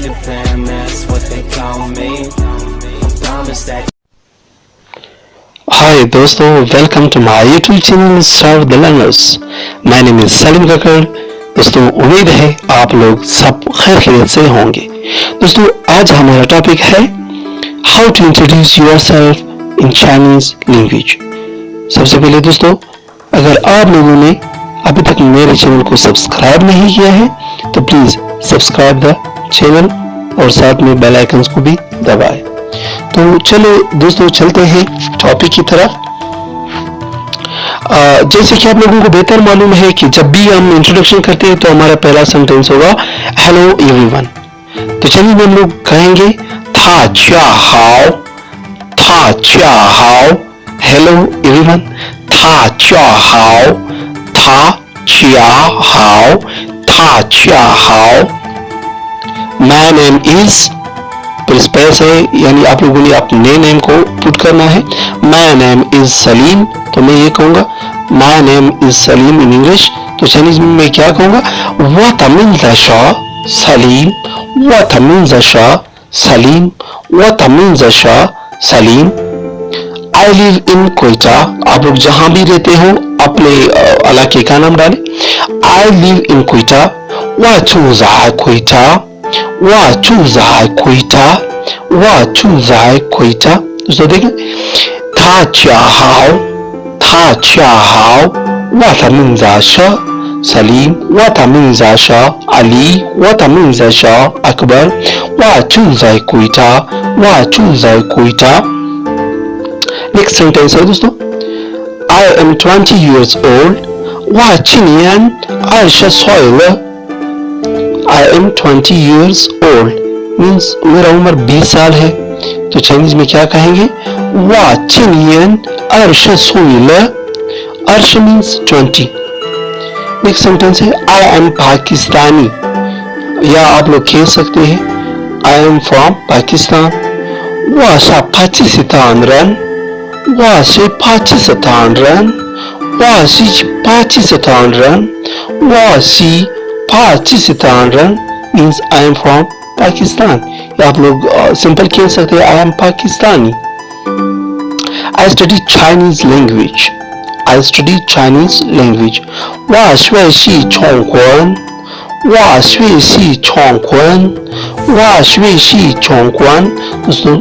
Peter Pan, that's what they call me. I promise that. Hi दोस्तों, welcome to my YouTube channel serve the learners. My name is Salim Kakkar. दोस्तों, उम्मीद है आप लोग सब खैर खैरियत से होंगे। दोस्तों, आज हमारा टॉपिक है how to introduce yourself in Chinese language. सबसे पहले दोस्तों, अगर आप लोगों ने अभी तक मेरे चैनल को सब्सक्राइब नहीं किया है तो प्लीज सब्सक्राइब द चैनल और साथ में बेल आइकन को भी दबाएं। तो चलो दोस्तों, चलते हैं टॉपिक की तरफ। जैसे कि आप लोगों को बेहतर मालूम है कि जब भी हम इंट्रोडक्शन करते हैं तो हमारा पहला सेंटेंस होगा हेलो एवरीवन। तो चलिए हम लोग कहेंगे था च्या हाओ, था च्या हाओ, हेलो एवरीवन, था च्या हाओ, था च्या हाओ, था च्या हाओ। माय नेम इज, फिर स्पेस है, यानी आप लोगों ने अपने नेम को पुट करना है। माय नेम इज सलीम, तो मैं ये कहूंगा my name is Salim in English. तो चाइनीज में मैं क्या कहूंगा, what means Salim, what means Salim, what means Salim. I live in Quetta, आप लोग जहां भी रहते हो अपने इलाके का नाम डालें। I live in Quetta, Quetta, Quetta. दोस्तों देखें, था च्या हाओ, था च्या हाओ, what means Salim, what means Ali, what means Akbar, Quetta, Quetta. Next sentence है दोस्तों, I am 20 years old, 我今年20岁了। I am 20 years old means मेरा उम्र 20 साल है। तो चाइनीज में क्या कहेंगे, 我今年20岁了। 20 means 20। नेक्स्ट सेंटेंस है I am पाकिस्तानी, या आप लोग कह सकते हैं I am from Pakistan. 我是巴基斯坦人，我是巴基斯坦人，我是巴基斯坦人，我是巴基斯坦人 means I am from Pakistan। या आप लोग सिंपल कह सकते हैं I am Pakistani. I study Chinese language, I study Chinese language। 我学习中文，我学习中文，我学习中文। दोस्तों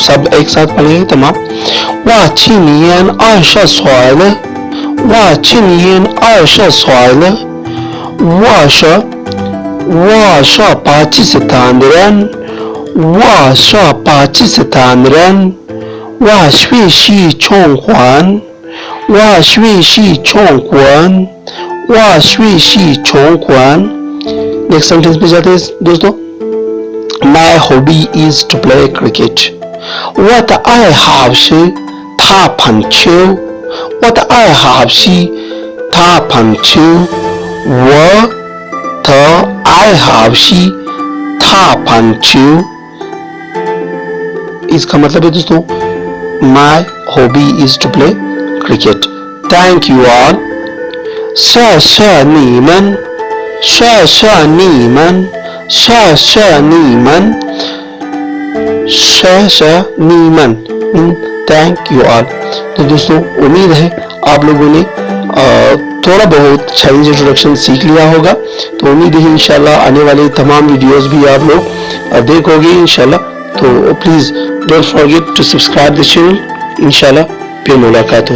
सब एक साथ पढ़ेंगे तमाम। 我今年20岁了，我今年20岁了。我是巴基斯坦人，我是巴基斯坦人，我学习中文，我学习中文，我学习中文。नेक्स्ट सेंटेंस पे जाते हैं दोस्तों, My hobby is to play cricket。我的爱好是打棒球，我的爱好是打棒球，我的爱好是打棒球। इसका मतलब है दोस्तों, My hobby is to play cricket। Thank you all। 谢谢你们，谢谢你们，谢谢你们，谢谢你们। Thank you all। तो दोस्तों, उम्मीद है आप लोगों ने थोड़ा बहुत चाइनीज इंट्रोडक्शन सीख लिया होगा। तो उम्मीद है इंशाल्लाह आने वाले तमाम वीडियोस भी आप लोग देखोगे इंशाल्लाह। तो please don't forget to subscribe the channel. इंशाल्लाह फिर मुलाकात हो।